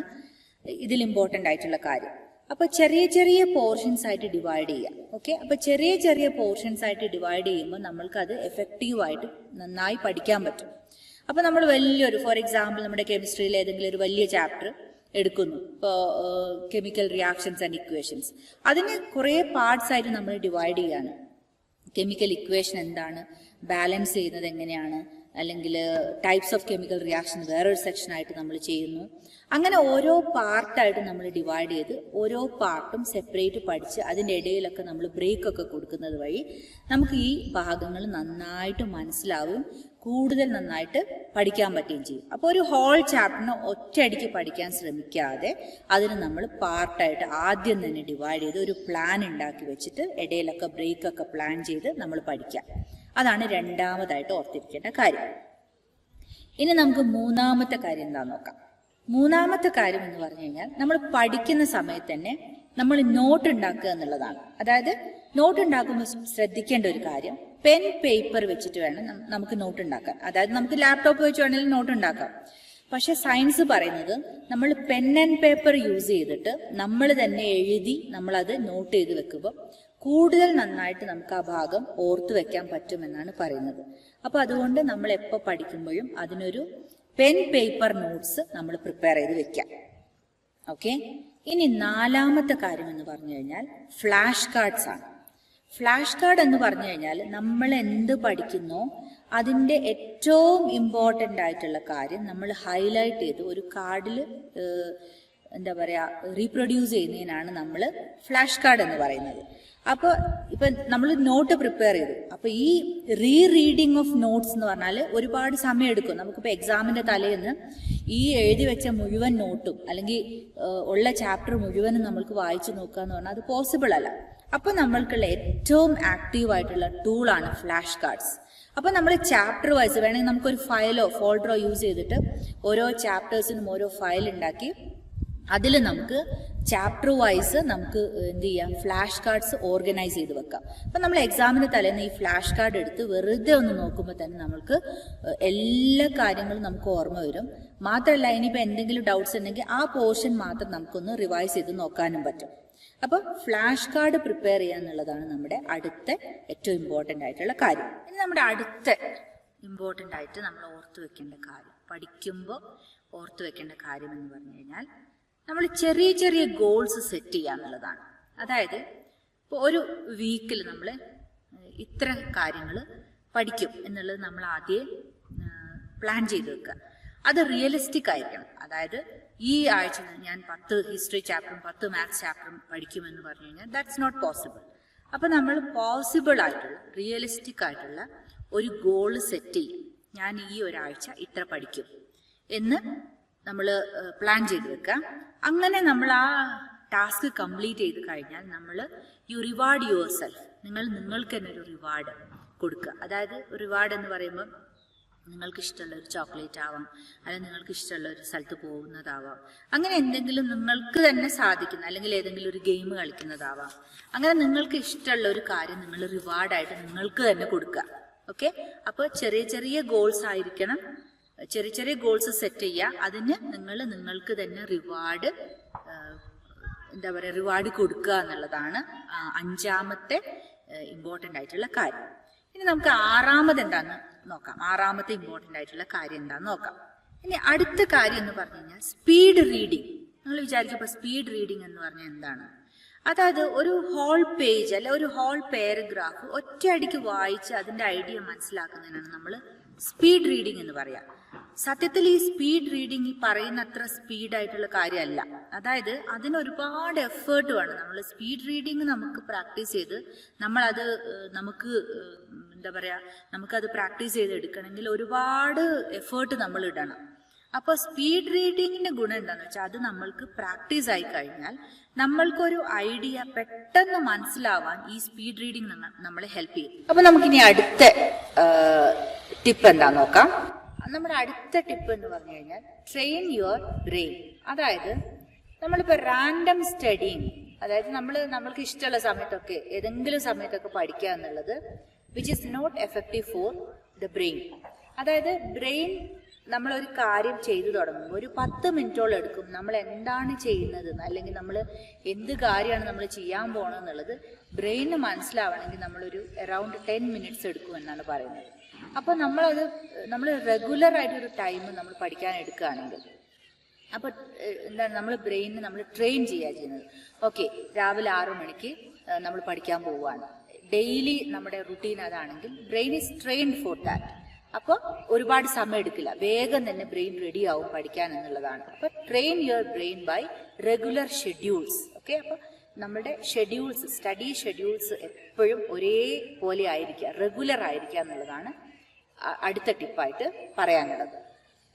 ഇതിൽ ഇമ്പോർട്ടൻ്റ് ആയിട്ടുള്ള കാര്യം. അപ്പോൾ ചെറിയ ചെറിയ പോർഷൻസ് ആയിട്ട് ഡിവൈഡ് ചെയ്യാം. ഓക്കെ, അപ്പോൾ ചെറിയ ചെറിയ പോർഷൻസ് ആയിട്ട് ഡിവൈഡ് ചെയ്യുമ്പോൾ നമ്മൾക്കത് എഫക്റ്റീവായിട്ട് നന്നായി പഠിക്കാൻ പറ്റും. അപ്പോൾ നമ്മൾ വലിയൊരു, ഫോർ എക്സാമ്പിൾ നമ്മുടെ കെമിസ്ട്രിയിൽ ഏതെങ്കിലും ഒരു വലിയ ചാപ്റ്റർ എടുക്കുന്നു, ഇപ്പോൾ കെമിക്കൽ റിയാക്ഷൻസ് ആൻഡ് ഇക്വേഷൻസ്. അതിന് കുറേ പാർട്സ് ആയിട്ട് നമ്മൾ ഡിവൈഡ് ചെയ്യാണ്. കെമിക്കൽ ഇക്വേഷൻ എന്താണ്, ബാലൻസ് ചെയ്യുന്നത് എങ്ങനെയാണ്, അല്ലെങ്കിൽ ടൈപ്സ് ഓഫ് കെമിക്കൽ റിയാക്ഷൻ വേറൊരു സെക്ഷനായിട്ട് നമ്മൾ ചെയ്യുന്നു. അങ്ങനെ ഓരോ പാർട്ടായിട്ട് നമ്മൾ ഡിവൈഡ് ചെയ്ത് ഓരോ പാർട്ടും സെപ്പറേറ്റ് പഠിച്ച് അതിൻ്റെ ഇടയിലൊക്കെ നമ്മൾ ബ്രേക്കൊക്കെ കൊടുക്കുന്നത് വഴി നമുക്ക് ഈ ഭാഗങ്ങൾ നന്നായിട്ട് മനസ്സിലാവുകയും കൂടുതൽ നന്നായിട്ട് പഠിക്കാൻ പറ്റുകയും ചെയ്യും. അപ്പോൾ ഒരു ഹോൾ ചാപ്റ്ററിന് ഒറ്റയടിക്ക് പഠിക്കാൻ ശ്രമിക്കാതെ അതിന് നമ്മൾ പാർട്ടായിട്ട് ആദ്യം തന്നെ ഡിവൈഡ് ചെയ്ത് ഒരു പ്ലാൻ ഉണ്ടാക്കി വെച്ചിട്ട് ഇടയിലൊക്കെ ബ്രേക്കൊക്കെ പ്ലാൻ ചെയ്ത് നമ്മൾ പഠിക്കാം. അതാണ് രണ്ടാമതായിട്ട് ഓർത്തിരിക്കേണ്ട കാര്യം. ഇനി നമുക്ക് മൂന്നാമത്തെ കാര്യം എന്താണെന്ന് നോക്കാം. മൂന്നാമത്തെ കാര്യം എന്ന് പറഞ്ഞു കഴിഞ്ഞാൽ നമ്മൾ പഠിക്കുന്ന സമയത്ത് തന്നെ നമ്മൾ നോട്ട് ഉണ്ടാക്കുക എന്നുള്ളതാണ്. അതായത് നോട്ട് ഉണ്ടാക്കുമ്പോൾ ശ്രദ്ധിക്കേണ്ട ഒരു കാര്യം, പെൻ പേപ്പർ വെച്ചിട്ട് വേണം നമുക്ക് നോട്ട് ഉണ്ടാക്കാൻ. അതായത് നമുക്ക് ലാപ്ടോപ്പ് വെച്ച് വേണമെങ്കിലും നോട്ട് ഉണ്ടാക്കാം. പക്ഷെ സയൻസ് പറയുന്നത് നമ്മൾ പെൻ ആൻഡ് പേപ്പർ യൂസ് ചെയ്തിട്ട് നമ്മൾ തന്നെ എഴുതി നമ്മളത് നോട്ട് ചെയ്ത് വെക്കുമ്പോൾ കൂടുതൽ നന്നായിട്ട് നമുക്ക് ആ ഭാഗം ഓർത്തു വെക്കാൻ പറ്റുമെന്നാണ് പറയുന്നത്. അപ്പോൾ അതുകൊണ്ട് നമ്മൾ എപ്പോൾ പഠിക്കുമ്പോഴും അതിനൊരു പെൻ പേപ്പർ നോട്ട്സ് നമ്മൾ പ്രിപ്പയർ ചെയ്ത് വെക്കാം. ഓക്കെ, ഇനി നാലാമത്തെ കാര്യം എന്ന് പറഞ്ഞു കഴിഞ്ഞാൽ ഫ്ലാഷ് കാർഡ്സ് ആണ്. ഫ്ലാഷ് കാർഡ് എന്ന് പറഞ്ഞു കഴിഞ്ഞാൽ നമ്മൾ എന്ത് പഠിക്കുന്നോ അതിൻ്റെ ഏറ്റവും ഇമ്പോർട്ടൻ്റ് ആയിട്ടുള്ള കാര്യം നമ്മൾ ഹൈലൈറ്റ് ചെയ്ത് ഒരു കാർഡിൽ എന്താ പറയുക റീപ്രൊഡ്യൂസ് ചെയ്യുന്നതിനാണ് നമ്മൾ ഫ്ലാഷ് കാർഡ് എന്ന് പറയുന്നത്. അപ്പോൾ ഇപ്പം നമ്മൾ നോട്ട് പ്രിപ്പയർ ചെയ്തു, അപ്പോൾ ഈ റീഡിങ് ഓഫ് നോട്ട്സ് എന്ന് പറഞ്ഞാൽ ഒരുപാട് സമയം എടുക്കും. നമുക്കിപ്പോൾ എക്സാമിൻ്റെ തലേന്ന് ഈ എഴുതി വെച്ച മുഴുവൻ നോട്ടും അല്ലെങ്കിൽ ഉള്ള ചാപ്റ്റർ മുഴുവനും നമ്മൾക്ക് വായിച്ചു നോക്കുക എന്ന് പറഞ്ഞാൽ അത് പോസിബിൾ അല്ല. അപ്പോൾ നമ്മൾക്കുള്ള ഏറ്റവും ആക്റ്റീവായിട്ടുള്ള ടൂളാണ് ഫ്ലാഷ് കാർഡ്സ്. അപ്പോൾ നമ്മൾ ചാപ്റ്റർ വൈസ് വേണമെങ്കിൽ നമുക്കൊരു ഫയലോ ഫോൾഡറോ യൂസ് ചെയ്തിട്ട് ഓരോ ചാപ്റ്റേഴ്സിനും ഓരോ ഫയൽ ഉണ്ടാക്കി അതിൽ നമുക്ക് ചാപ്റ്റർ വൈസ് നമുക്ക് എന്ത് ചെയ്യാം, ഫ്ലാഷ് കാർഡ്സ് ഓർഗനൈസ് ചെയ്ത് വെക്കാം. അപ്പം നമ്മൾ എക്സാമിന് തലേന്ന് ഈ ഫ്ലാഷ് കാർഡ് എടുത്ത് വെറുതെ ഒന്ന് നോക്കുമ്പോൾ തന്നെ നമുക്ക് എല്ലാ കാര്യങ്ങളും നമുക്ക് ഓർമ്മ വരും. മാത്രമല്ല ഇനിയിപ്പോൾ എന്തെങ്കിലും ഡൗട്ട്സ് ഉണ്ടെങ്കിൽ ആ പോർഷൻ മാത്രം നമുക്കൊന്ന് റിവൈസ് ചെയ്ത് നോക്കാനും പറ്റും. അപ്പോൾ ഫ്ലാഷ് കാർഡ് പ്രിപ്പയർ ചെയ്യുക എന്നുള്ളതാണ് നമ്മുടെ അടുത്ത ഏറ്റവും ഇമ്പോർട്ടൻ്റ് ആയിട്ടുള്ള കാര്യം. ഇനി നമ്മുടെ അടുത്ത ഇമ്പോർട്ടൻ്റ് ആയിട്ട് നമ്മൾ ഓർത്തു വെക്കേണ്ട കാര്യം, പഠിക്കുമ്പോൾ ഓർത്തു വെക്കേണ്ട കാര്യം എന്ന് പറഞ്ഞു കഴിഞ്ഞാൽ നമ്മൾ ചെറിയ ചെറിയ ഗോൾസ് സെറ്റ് ചെയ്യുക എന്നുള്ളതാണ്. അതായത് ഇപ്പോൾ ഒരു വീക്കിൽ നമ്മൾ ഇത്ര കാര്യങ്ങൾ പഠിക്കും എന്നുള്ളത് നമ്മൾ ആദ്യം പ്ലാൻ ചെയ്ത് വെക്കുക. അത് റിയലിസ്റ്റിക് ആയിരിക്കണം. അതായത് ഈ ആഴ്ച ഞാൻ 10 ഹിസ്റ്ററി ചാപ്റ്ററും 10 മാത്സ് ചാപ്റ്ററും പഠിക്കുമെന്ന് പറഞ്ഞു കഴിഞ്ഞാൽ ദാറ്റ്സ് നോട്ട് പോസിബിൾ. അപ്പം നമ്മൾ പോസിബിൾ ആയിട്ടുള്ള റിയലിസ്റ്റിക് ആയിട്ടുള്ള ഒരു ഗോൾ സെറ്റ് ചെയ്യും. ഞാൻ ഈ ഒരാഴ്ച ഇത്ര പഠിക്കും എന്ന് നമ്മൾ പ്ലാൻ ചെയ്ത് വെക്കുക. അങ്ങനെ നമ്മൾ ആ ടാസ്ക് കംപ്ലീറ്റ് ചെയ്ത് കഴിഞ്ഞാൽ നമ്മൾ യു റിവാർഡ് യുവർ സെൽഫ്, നിങ്ങൾക്ക് തന്നെ ഒരു റിവാർഡ് കൊടുക്കുക. അതായത് ഒരു റിവാർഡ് എന്ന് പറയുമ്പോൾ നിങ്ങൾക്ക് ഇഷ്ടമുള്ള ഒരു ചോക്ലേറ്റ് ആവാം, അല്ലെങ്കിൽ നിങ്ങൾക്ക് ഇഷ്ടമുള്ള ഒരു സ്ഥലത്ത് പോകുന്നതാവാം, അങ്ങനെ എന്തെങ്കിലും നിങ്ങൾക്ക് തന്നെ സാധിക്കുന്ന അല്ലെങ്കിൽ ഏതെങ്കിലും ഒരു ഗെയിം കളിക്കുന്നതാവാം. അങ്ങനെ നിങ്ങൾക്ക് ഇഷ്ടമുള്ള ഒരു കാര്യം നിങ്ങൾ റിവാർഡായിട്ട് നിങ്ങൾക്ക് തന്നെ കൊടുക്കുക. ഓക്കെ, അപ്പോൾ ചെറിയ ചെറിയ ഗോൾസ് ആയിരിക്കണം, ചെറിയ ചെറിയ ഗോൾസ് സെറ്റ് ചെയ്യുക. അതിന് നിങ്ങൾക്ക് തന്നെ റിവാർഡ് എന്താ പറയുക റിവാർഡ് കൊടുക്കുക എന്നുള്ളതാണ് അഞ്ചാമത്തെ ഇമ്പോർട്ടൻ്റ് ആയിട്ടുള്ള കാര്യം. ഇനി നമുക്ക് ആറാമത് എന്താന്ന് നോക്കാം. ആറാമത്തെ ഇമ്പോർട്ടൻ്റ് ആയിട്ടുള്ള കാര്യം എന്താന്ന് നോക്കാം. ഇനി അടുത്ത കാര്യം എന്ന് പറഞ്ഞു കഴിഞ്ഞാൽ സ്പീഡ് റീഡിങ്. നിങ്ങൾ വിചാരിക്കും ഇപ്പോൾ സ്പീഡ് റീഡിങ് എന്ന് പറഞ്ഞാൽ എന്താണ്? അതായത് ഒരു ഹോൾ പേജ് അല്ലെ ഒരു ഹോൾ പാരഗ്രാഫ് ഒറ്റയടിക്ക് വായിച്ച് അതിന്റെ ഐഡിയ മനസ്സിലാക്കുന്നതിനാണ് നമ്മൾ സ്പീഡ് റീഡിങ് എന്ന് പറയാം. സത്യത്തിൽ ഈ സ്പീഡ് റീഡിങ് ഈ പറയുന്ന അത്ര സ്പീഡായിട്ടുള്ള കാര്യമല്ല. അതായത് അതിന് ഒരുപാട് എഫേർട്ട് വേണം. നമ്മൾ സ്പീഡ് റീഡിങ് നമുക്ക് പ്രാക്ടീസ് ചെയ്ത് നമ്മളത് നമുക്ക് എന്താ പറയുക നമുക്കത് പ്രാക്ടീസ് ചെയ്ത് എടുക്കണമെങ്കിൽ ഒരുപാട് എഫേർട്ട് നമ്മൾ ഇടണം. അപ്പോൾ സ്പീഡ് റീഡിങ്ങിന്റെ ഗുണം എന്താണെന്ന് വെച്ചാൽ അത് നമ്മൾക്ക് പ്രാക്ടീസ് ആയി കഴിഞ്ഞാൽ നമ്മൾക്കൊരു ഐഡിയ പെട്ടെന്ന് മനസ്സിലാവാൻ ഈ സ്പീഡ് റീഡിങ് നമ്മളെ ഹെൽപ്പ് ചെയ്യും. അപ്പൊ നമുക്കിനി അടുത്ത ടിപ്പ് എന്താ നോക്കാം. നമ്മുടെ അടുത്ത ടിപ്പ് എന്ന് പറഞ്ഞു കഴിഞ്ഞാൽ ട്രെയിൻ യുവർ ബ്രെയിൻ. അതായത് നമ്മളിപ്പോൾ റാൻഡം സ്റ്റഡിങ്, അതായത് നമ്മൾക്ക് ഇഷ്ടമുള്ള സമയത്തൊക്കെ ഏതെങ്കിലും സമയത്തൊക്കെ പഠിക്കുക എന്നുള്ളത് which is not effective for the brain. അതായത് ബ്രെയിൻ നമ്മളൊരു കാര്യം ചെയ്തു തുടങ്ങുമ്പോൾ ഒരു 10 മിനിറ്റോളം എടുക്കും നമ്മൾ എന്താണ് ചെയ്യുന്നതെന്ന്, അല്ലെങ്കിൽ നമ്മൾ എന്ത് കാര്യമാണ് നമ്മൾ ചെയ്യാൻ പോകണമെന്നുള്ളത് ബ്രെയിനിന് മനസ്സിലാവണമെങ്കിൽ നമ്മളൊരു അറൗണ്ട് 10 മിനിറ്റ്സ് എടുക്കും എന്നാണ് പറയുന്നത്. അപ്പോൾ നമ്മൾ റെഗുലർ ആയിട്ടൊരു ടൈം നമ്മൾ പഠിക്കാൻ എടുക്കുകയാണെങ്കിൽ അപ്പോൾ എന്താണ് നമ്മൾ ബ്രെയിനിന് നമ്മൾ ട്രെയിൻ ചെയ്യുക ചെയ്യുന്നത്. ഓക്കെ, രാവിലെ 6 മണിക്ക് നമ്മൾ പഠിക്കാൻ പോവുകയാണ്, ഡെയിലി നമ്മുടെ റുട്ടീൻ അതാണെങ്കിൽ brain is trained for that. അപ്പോൾ ഒരുപാട് സമയം എടുക്കില്ല, വേഗം തന്നെ ബ്രെയിൻ റെഡി ആവും പഠിക്കാൻ എന്നുള്ളതാണ്. അപ്പോൾ train your brain by regular schedules. Okay, അപ്പോൾ നമ്മുടെ ഷെഡ്യൂൾസ്, സ്റ്റഡി ഷെഡ്യൂൾസ് എപ്പോഴും ഒരേപോലെ ആയിരിക്കുക, റെഗുലർ ആയിരിക്കുക എന്നുള്ളതാണ് അടുത്ത ടിപ്പായിട്ട് പറയാനുള്ളത്.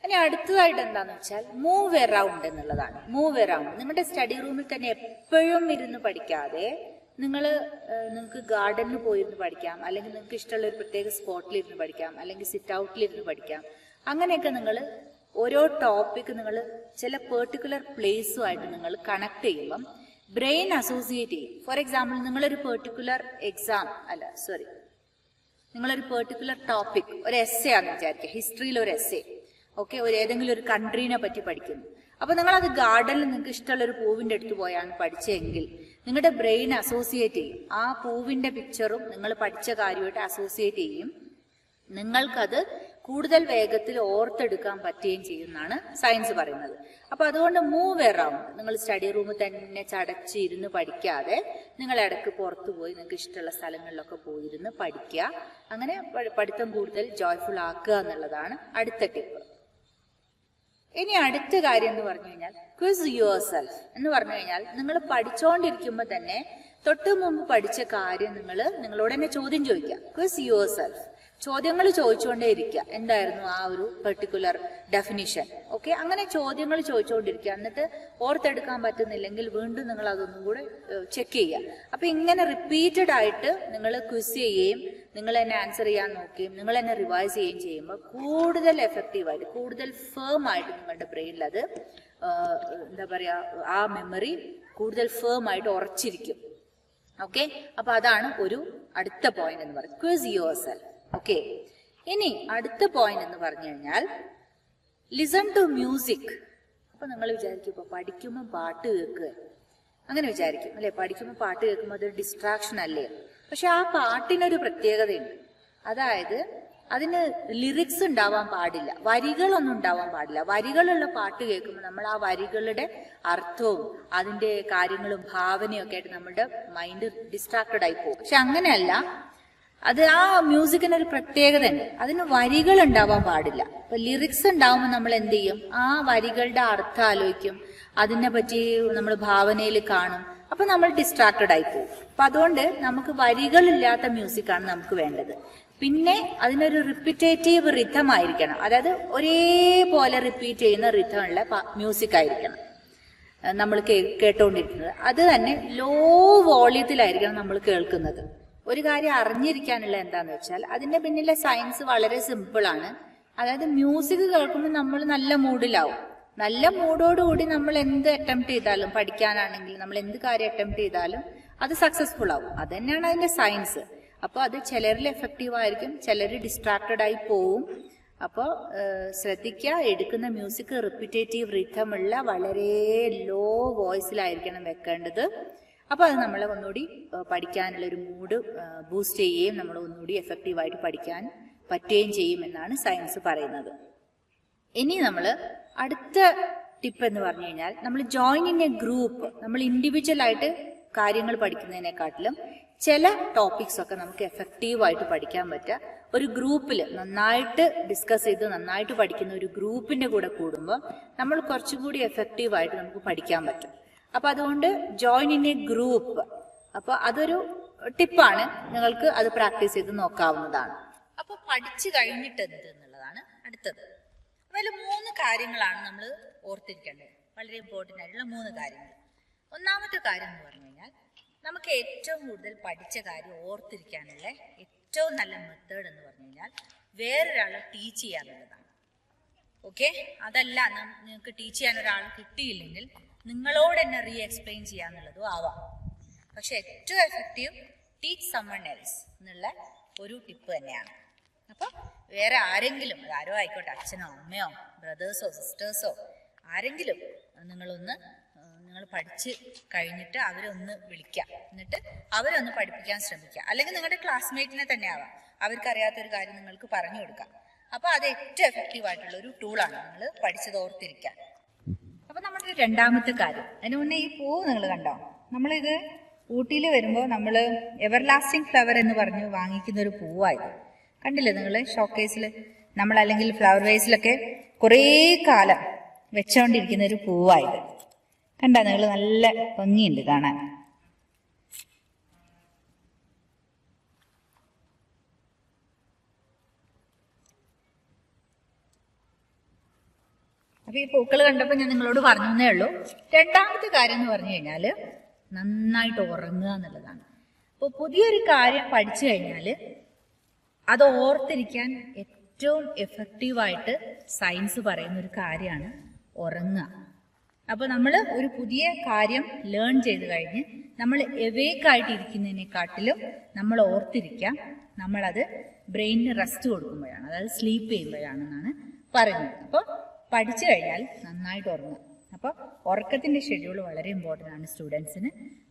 ഇനി അടുത്തതായിട്ട് എന്താണെന്ന് വെച്ചാൽ മൂവ് എറൗണ്ട് എന്നുള്ളതാണ്. മൂവ് എറൗണ്ട് നിങ്ങളുടെ സ്റ്റഡി റൂമിൽ തന്നെ എപ്പോഴും ഇരുന്ന് പഠിക്കാതെ നിങ്ങൾക്ക് ഗാർഡനിൽ പോയിരുന്ന് പഠിക്കാം, അല്ലെങ്കിൽ നിങ്ങൾക്ക് ഇഷ്ടമുള്ള ഒരു പ്രത്യേക സ്പോട്ടിലിരുന്ന് പഠിക്കാം, അല്ലെങ്കിൽ സിറ്റ് ഔട്ടിലിരുന്ന് പഠിക്കാം. അങ്ങനെയൊക്കെ നിങ്ങൾ ഓരോ ടോപ്പിക്ക് നിങ്ങൾ ചില പെർട്ടിക്കുലർ പ്ലേസുമായിട്ട് നിങ്ങൾ കണക്ട് ചെയ്യുമ്പം ബ്രെയിൻ അസോസിയേറ്റ് ചെയ്യും. ഫോർ എക്സാമ്പിൾ നിങ്ങളൊരു പെർട്ടിക്കുലർ നിങ്ങളൊരു പെർട്ടിക്കുലർ ടോപ്പിക്, ഒരു എസ്സേ ആണെന്ന് വിചാരിക്കുക, ഹിസ്റ്ററിയിൽ ഒരു എസ്സേ, ഓക്കെ, ഏതെങ്കിലും ഒരു കൺട്രീനെ പറ്റി പഠിക്കുന്നു. അപ്പോൾ നിങ്ങളത് ഗാർഡനിൽ നിങ്ങൾക്ക് ഇഷ്ടമുള്ള ഒരു പൂവിൻ്റെ അടുത്ത് പോയാണ് പഠിച്ചതെങ്കിൽ നിങ്ങളുടെ ബ്രെയിൻ അസോസിയേറ്റ് ചെയ്യും, ആ പൂവിൻ്റെ പിക്ചറും നിങ്ങൾ പഠിച്ച കാര്യമായിട്ട് അസോസിയേറ്റ് ചെയ്യും. നിങ്ങൾക്കത് കൂടുതൽ വേഗത്തിൽ ഓർത്തെടുക്കാൻ പറ്റുകയും ചെയ്യുമെന്നാണ് സയൻസ് പറയുന്നത്. അപ്പോൾ അതുകൊണ്ട് മൂവ് എറൗണ്ട്, നിങ്ങൾ സ്റ്റഡി റൂമിൽ തന്നെ ചടച്ച് ഇരുന്ന് പഠിക്കാതെ നിങ്ങൾ ഇടയ്ക്ക് പുറത്തു പോയി നിങ്ങൾക്ക് ഇഷ്ടമുള്ള സ്ഥലങ്ങളിലൊക്കെ പോയിരുന്ന് പഠിക്കുക. അങ്ങനെ പഠിത്തം കൂടുതൽ ജോയ്ഫുൾ ആക്കുക എന്നുള്ളതാണ് അടുത്ത ടിപ്പ്. ഇനി അടുത്ത കാര്യം എന്ന് പറഞ്ഞു കഴിഞ്ഞാൽ ക്വിസ് യുവർ സെൽഫ് എന്ന് പറഞ്ഞു കഴിഞ്ഞാൽ നിങ്ങൾ പഠിച്ചുകൊണ്ടിരിക്കുമ്പോൾ തന്നെ തൊട്ട് മുമ്പ് പഠിച്ച കാര്യം നിങ്ങളോട് തന്നെ ചോദ്യം ചോദിക്കുക. ക്വിസ് യുവർ സെൽഫ്, ചോദ്യങ്ങൾ ചോദിച്ചുകൊണ്ടേ ഇരിക്കുക. എന്തായിരുന്നു ആ ഒരു പെർട്ടിക്കുലർ ഡെഫിനിഷൻ, ഓക്കെ, അങ്ങനെ ചോദ്യങ്ങൾ ചോദിച്ചുകൊണ്ടിരിക്കുക. എന്നിട്ട് ഓർത്തെടുക്കാൻ പറ്റുന്നില്ലെങ്കിൽ വീണ്ടും നിങ്ങൾ അതൊന്നും കൂടെ ചെക്ക് ചെയ്യുക. അപ്പൊ ഇങ്ങനെ റിപ്പീറ്റഡ് ആയിട്ട് നിങ്ങൾ ക്വിസ് ചെയ്യുകയും നിങ്ങൾ തന്നെ ആൻസർ ചെയ്യാൻ നോക്കുകയും നിങ്ങൾ തന്നെ റിവൈസ് ചെയ്യുകയും ചെയ്യുമ്പോൾ കൂടുതൽ എഫക്റ്റീവായിട്ട്, കൂടുതൽ ഫേം ആയിട്ട് നിങ്ങളുടെ ബ്രെയിനിൽ അത് എന്താ പറയാ, ആ മെമ്മറി കൂടുതൽ ഫേം ആയിട്ട് ഉറച്ചിരിക്കും. ഓക്കെ, അപ്പൊ അതാണ് ഒരു അടുത്ത പോയിന്റ് എന്ന് പറയുന്നത്, ക്വിസ് യുവർ സെൽഫ്. ഓക്കെ, ഇനി അടുത്ത പോയിന്റ് എന്ന് പറഞ്ഞു കഴിഞ്ഞാൽ ലിസൺ ടു മ്യൂസിക്. അപ്പൊ നിങ്ങൾ വിചാരിക്കും ഇപ്പൊ പഠിക്കുമ്പോൾ പാട്ട് കേൾക്കുക, അങ്ങനെ വിചാരിക്കും അല്ലെ, പഠിക്കുമ്പോൾ പാട്ട് കേൾക്കുമ്പോൾ അതൊരു ഡിസ്ട്രാക്ഷൻ അല്ലേ? പക്ഷെ ആ പാട്ടിനൊരു പ്രത്യേകതയുണ്ട്. അതായത് അതിന് ലിറിക്സ് ഉണ്ടാവാൻ പാടില്ല, വരികളൊന്നും ഉണ്ടാവാൻ പാടില്ല. വരികളുള്ള പാട്ട് കേൾക്കുമ്പോൾ നമ്മൾ ആ വരികളുടെ അർത്ഥവും അതിന്റെ കാര്യങ്ങളും ഭാവനയും ഒക്കെ ആയിട്ട് നമ്മുടെ മൈൻഡ് ഡിസ്ട്രാക്റ്റഡ് ആയി പോകും. പക്ഷെ അങ്ങനെയല്ല, അത് ആ മ്യൂസിക്കിനൊരു പ്രത്യേകത ഉണ്ട്, അതിന് വരികൾ ഉണ്ടാവാൻ പാടില്ല. അപ്പൊ ലിറിക്സ് ഉണ്ടാവുമ്പോൾ നമ്മൾ എന്ത് ചെയ്യും, ആ വരികളുടെ അർത്ഥം ആലോചിക്കും, അതിനെ പറ്റി നമ്മൾ ഭാവനയിൽ കാണും, അപ്പൊ നമ്മൾ ഡിസ്ട്രാക്റ്റഡ് ആയി പോകും. അപ്പൊ അതുകൊണ്ട് നമുക്ക് വരികളില്ലാത്ത മ്യൂസിക്കാണ് നമുക്ക് വേണ്ടത്. പിന്നെ അതിനൊരു റിപ്പിറ്റേറ്റീവ് റിഥം ആയിരിക്കണം, അതായത് ഒരേപോലെ റിപ്പീറ്റ് ചെയ്യുന്ന റിഥമുള്ള മ്യൂസിക് ആയിരിക്കണം നമ്മൾ കേട്ടോണ്ടിരിക്കുന്നത്. അത് തന്നെ ലോ വോളിയത്തിലായിരിക്കണം നമ്മൾ കേൾക്കുന്നത്. ഒരു കാര്യം അറിഞ്ഞിരിക്കാനുള്ള എന്താന്ന് വെച്ചാൽ അതിന്റെ പിന്നിലെ സയൻസ് വളരെ സിമ്പിൾ ആണ്. അതായത് മ്യൂസിക് കേൾക്കുമ്പോൾ നമ്മൾ നല്ല മൂഡിലാവും. നല്ല മൂഡോടുകൂടി നമ്മൾ എന്ത് അറ്റംപ്റ്റ് ചെയ്താലും, പഠിക്കാനാണെങ്കിൽ നമ്മൾ എന്ത് കാര്യം അറ്റംപ്റ്റ് ചെയ്താലും അത് സക്സസ്ഫുൾ ആവും. അത് തന്നെയാണ് അതിന്റെ സയൻസ്. അപ്പോൾ അത് ചിലരിൽ എഫക്റ്റീവ് ആയിരിക്കും, ചിലർ ഡിസ്ട്രാക്റ്റഡ് ആയി പോവും. അപ്പോൾ ശ്രദ്ധിക്കുക, എടുക്കുന്ന മ്യൂസിക് റിപ്പിറ്റേറ്റീവ് റിഥമുള്ള വളരെ ലോ വോയിസിലായിരിക്കണം വെക്കേണ്ടത്. അപ്പോൾ അത് നമ്മളെ ഒന്നുകൂടി പഠിക്കാനുള്ളൊരു മൂഡ് ബൂസ്റ്റ് ചെയ്യുകയും നമ്മൾ ഒന്നുകൂടി എഫക്റ്റീവായിട്ട് പഠിക്കാൻ പറ്റുകയും ചെയ്യുമെന്നാണ് സയൻസ് പറയുന്നത്. ഇനി നമ്മൾ അടുത്ത ടിപ്പ് എന്ന് പറഞ്ഞു കഴിഞ്ഞാൽ, നമ്മൾ ജോയിൻ ഇൻ എ ഗ്രൂപ്പ്, നമ്മൾ ഇൻഡിവിജ്വലായിട്ട് കാര്യങ്ങൾ പഠിക്കുന്നതിനെക്കാട്ടിലും ചില ടോപ്പിക്സ് ഒക്കെ നമുക്ക് എഫക്റ്റീവായിട്ട് പഠിക്കാൻ പറ്റുക ഒരു ഗ്രൂപ്പിൽ നന്നായിട്ട് ഡിസ്കസ് ചെയ്ത് നന്നായിട്ട് പഠിക്കുന്ന ഒരു ഗ്രൂപ്പിന്റെ കൂടെ കൂടുമ്പോൾ നമ്മൾ കുറച്ചുകൂടി എഫക്റ്റീവായിട്ട് നമുക്ക് പഠിക്കാൻ പറ്റും. അപ്പൊ അതുകൊണ്ട് ജോയിൻ ഇൻ എ ഗ്രൂപ്പ്, അപ്പൊ അതൊരു ടിപ്പാണ്, നിങ്ങൾക്ക് അത് പ്രാക്ടീസ് ചെയ്ത് നോക്കാവുന്നതാണ്. അപ്പൊ പഠിച്ചു കഴിഞ്ഞിട്ട് എന്ത് എന്നുള്ളതാണ് അടുത്തത്. അതിൽ 3 കാര്യങ്ങളാണ് നമ്മൾ ഓർത്തിരിക്കേണ്ടത്, വളരെ ഇമ്പോർട്ടൻ്റ് ആയിട്ടുള്ള 3 കാര്യങ്ങൾ. ഒന്നാമത്തെ കാര്യം എന്ന് പറഞ്ഞു കഴിഞ്ഞാൽ, നമുക്ക് ഏറ്റവും കൂടുതൽ പഠിച്ച കാര്യം ഓർത്തിരിക്കാനുള്ള ഏറ്റവും നല്ല മെത്തേഡ് എന്ന് പറഞ്ഞു കഴിഞ്ഞാൽ വേറൊരാളെ ടീച്ച് ചെയ്യാന്നുള്ളതാണ്. ഓക്കെ, അതല്ല നിങ്ങൾക്ക് ടീച്ച് ചെയ്യാൻ ഒരാൾ കിട്ടിയില്ലെങ്കിൽ നിങ്ങളോട് തന്നെ റീ എക്സ്പ്ലെയിൻ ചെയ്യാന്നുള്ളതും ആവാം. പക്ഷെ ഏറ്റവും എഫക്റ്റീവ് ടീച്ച് സമ്മൺ എൽസ് എന്നുള്ള ഒരു ടിപ്പ് തന്നെയാണ്. അപ്പോൾ വേറെ ആരെങ്കിലും, ആരോ ആയിക്കോട്ടെ, അച്ഛനോ അമ്മയോ ബ്രദേഴ്സോ സിസ്റ്റേഴ്സോ ആരെങ്കിലും നിങ്ങൾ പഠിച്ച് കഴിഞ്ഞിട്ട് അവരൊന്ന് വിളിക്കുക, എന്നിട്ട് അവരൊന്ന് പഠിപ്പിക്കാൻ ശ്രമിക്കുക. അല്ലെങ്കിൽ നിങ്ങളുടെ ക്ലാസ്മേറ്റിനെ തന്നെ ആവാം, അവർക്കറിയാത്തൊരു കാര്യം നിങ്ങൾക്ക് പറഞ്ഞു കൊടുക്കാം. അപ്പോൾ അത് ഏറ്റവും എഫക്റ്റീവ് ആയിട്ടുള്ള ഒരു ടൂളാണ് നിങ്ങൾ പഠിച്ചത് ഓർത്തിരിക്കാൻ. അപ്പൊ നമ്മുടെ രണ്ടാമത്തെ കാര്യം, അതിന് മുന്നേ ഈ പൂവ് നിങ്ങൾ കണ്ടോ? നമ്മളിത് ഊട്ടിയിൽ വരുമ്പോൾ നമ്മൾ എവർലാസ്റ്റിംഗ് ഫ്ലവർ എന്ന് പറഞ്ഞ് വാങ്ങിക്കുന്ന ഒരു പൂവായത് കണ്ടില്ലേ നിങ്ങൾ? ഷോക്കേസിൽ നമ്മൾ അല്ലെങ്കിൽ ഫ്ലവർ വേസിലൊക്കെ കുറേ കാലം വെച്ചോണ്ടിരിക്കുന്ന ഒരു പൂവായത് കണ്ടാ നിങ്ങൾ? നല്ല ഭംഗിയുണ്ട് കാണാൻ. അപ്പൊ ഈ പൂക്കൾ കണ്ടപ്പോൾ ഞാൻ നിങ്ങളോട് പറഞ്ഞേ ഉള്ളൂ. രണ്ടാമത്തെ കാര്യം എന്ന് പറഞ്ഞു കഴിഞ്ഞാൽ നന്നായിട്ട് ഉറങ്ങുക എന്നുള്ളതാണ്. അപ്പോൾ പുതിയൊരു കാര്യം പഠിച്ചു കഴിഞ്ഞാൽ അത് ഓർത്തിരിക്കാൻ ഏറ്റവും എഫക്റ്റീവായിട്ട് സയൻസ് പറയുന്ന ഒരു കാര്യമാണ് ഉറങ്ങുക. അപ്പോൾ നമ്മൾ ഒരു പുതിയ കാര്യം ലേൺ ചെയ്ത് കഴിഞ്ഞ് നമ്മൾ എവേക്കായിട്ട് ഇരിക്കുന്നതിനെക്കാട്ടിലും നമ്മൾ ഓർത്തിരിക്കാം നമ്മളത് ബ്രെയിനിന് റെസ്റ്റ് കൊടുക്കുമ്പോഴാണ്, അതായത് സ്ലീപ്പ് ചെയ്യുമ്പോഴാണെന്നാണ് പറയുന്നത്. അപ്പോൾ പഠിച്ചു കഴിഞ്ഞാൽ നന്നായിട്ട് ഉറങ്ങുക. അപ്പോൾ ഉറക്കത്തിൻ്റെ ഷെഡ്യൂൾ വളരെ ഇമ്പോർട്ടൻ്റ് ആണ് സ്റ്റുഡൻസിന്.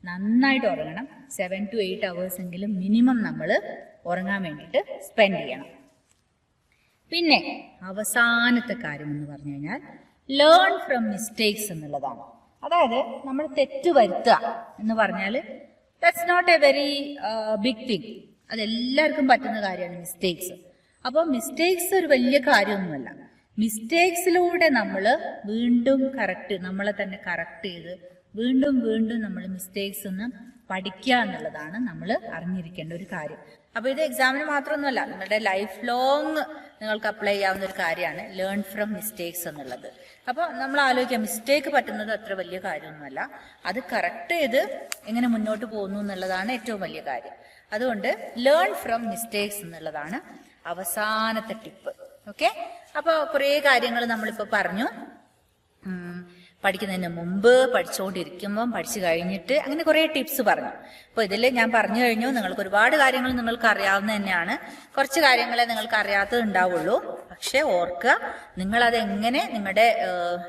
നന്നായിട്ട് ഉറങ്ങണം. 7 to 8 hours എങ്കിലും മിനിമം നമ്മൾ ഉറങ്ങാൻ വേണ്ടിയിട്ട് സ്പെൻഡ് ചെയ്യണം. പിന്നെ അവസാനത്തെ കാര്യം എന്ന് പറഞ്ഞു കഴിഞ്ഞാൽ ലേൺ ഫ്രം മിസ്റ്റേക്സ് എന്നുള്ളതാണ്. അതായത് നമ്മൾ തെറ്റ് വരുത്തുക എന്ന് പറഞ്ഞാൽ that's not a very big thing. അതെല്ലാവർക്കും പറ്റുന്ന കാര്യമാണ് മിസ്റ്റേക്സ്. അപ്പോൾ മിസ്റ്റേക്സ് ഒരു വലിയ കാര്യമൊന്നുമല്ല. മിസ്റ്റേക്സിലൂടെ നമ്മൾ വീണ്ടും നമ്മളെ തന്നെ കറക്റ്റ് ചെയ്ത് വീണ്ടും വീണ്ടും നമ്മൾ മിസ്റ്റേക്സ് ഒന്ന് പഠിക്കുക എന്നുള്ളതാണ് നമ്മൾ അറിഞ്ഞിരിക്കേണ്ട ഒരു കാര്യം. അപ്പോൾ ഇത് എക്സാമിന് മാത്രമൊന്നുമല്ല, നിങ്ങളുടെ ലൈഫ് ലോങ് നിങ്ങൾക്ക് അപ്ലൈ ചെയ്യാവുന്ന ഒരു കാര്യമാണ് ലേൺ ഫ്രം മിസ്റ്റേക്സ് എന്നുള്ളത്. അപ്പോൾ നമ്മൾ ആലോചിക്കാം, മിസ്റ്റേക്ക് പറ്റുന്നത് അത്ര വലിയ കാര്യമൊന്നുമല്ല, അത് കറക്റ്റ് ചെയ്ത് എങ്ങനെ മുന്നോട്ട് പോകുന്നു എന്നുള്ളതാണ് ഏറ്റവും വലിയ കാര്യം. അതുകൊണ്ട് ലേൺ ഫ്രം മിസ്റ്റേക്സ് എന്നുള്ളതാണ് അവസാനത്തെ ടിപ്പ്. ഓക്കെ, അപ്പോൾ കുറേ കാര്യങ്ങൾ നമ്മളിപ്പോൾ പറഞ്ഞു. പഠിക്കുന്നതിന് മുമ്പ്, പഠിച്ചുകൊണ്ടിരിക്കുമ്പം, പഠിച്ചു കഴിഞ്ഞിട്ട്, അങ്ങനെ കുറേ ടിപ്സ് പറഞ്ഞു. അപ്പോൾ ഇതിൽ ഞാൻ പറഞ്ഞു കഴിഞ്ഞു, നിങ്ങൾക്ക് ഒരുപാട് കാര്യങ്ങൾ നിങ്ങൾക്ക് അറിയാവുന്ന തന്നെയാണ്. കുറച്ച് കാര്യങ്ങളെ നിങ്ങൾക്ക് അറിയാത്തത് ഉണ്ടാവുള്ളൂ. പക്ഷെ ഓർക്കുക, നിങ്ങളതെങ്ങനെ നിങ്ങളുടെ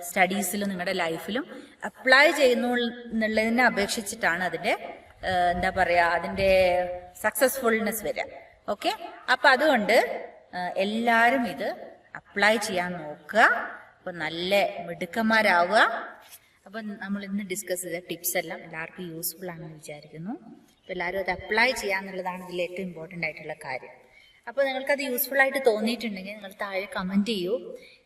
സ്റ്റഡീസിലും നിങ്ങളുടെ ലൈഫിലും അപ്ലൈ ചെയ്യുന്നു എന്നുള്ളതിനെ അപേക്ഷിച്ചിട്ടാണ് അതിൻ്റെ എന്താ പറയുക, അതിൻ്റെ സക്സസ്ഫുൾനെസ് വരിക. ഓക്കെ, അപ്പം അതുകൊണ്ട് എല്ലാവരും ഇത് അപ്ലൈ ചെയ്യാൻ നോക്കുക. അപ്പം നല്ല മിടുക്കന്മാരാവുക. അപ്പം നമ്മൾ ഇന്ന് ഡിസ്കസ് ചെയ്ത ടിപ്സ് എല്ലാം എല്ലാവർക്കും യൂസ്ഫുൾ ആണെന്ന് വിചാരിക്കുന്നു. അപ്പം എല്ലാവരും അത് അപ്ലൈ ചെയ്യാന്നുള്ളതാണ് ഇതിൽ ഏറ്റവും ഇമ്പോർട്ടൻ്റ് ആയിട്ടുള്ള കാര്യം. അപ്പോൾ നിങ്ങൾക്കത് യൂസ്ഫുൾ ആയിട്ട് തോന്നിയിട്ടുണ്ടെങ്കിൽ നിങ്ങൾ താഴെ കമൻറ്റ് ചെയ്യൂ.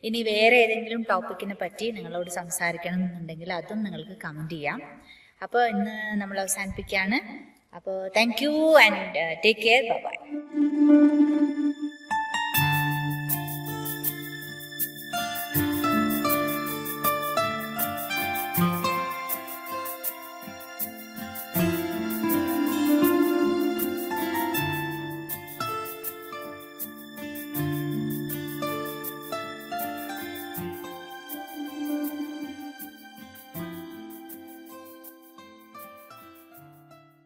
ഇനി വേറെ ഏതെങ്കിലും ടോപ്പിക്കിനെ പറ്റി നിങ്ങളോട് സംസാരിക്കണം എന്നുണ്ടെങ്കിൽ അതും നിങ്ങൾക്ക് കമൻറ്റ് ചെയ്യാം. അപ്പോൾ ഇന്ന് നമ്മൾ അവസാനിപ്പിക്കുകയാണ്. അപ്പോൾ thank you and take care. By.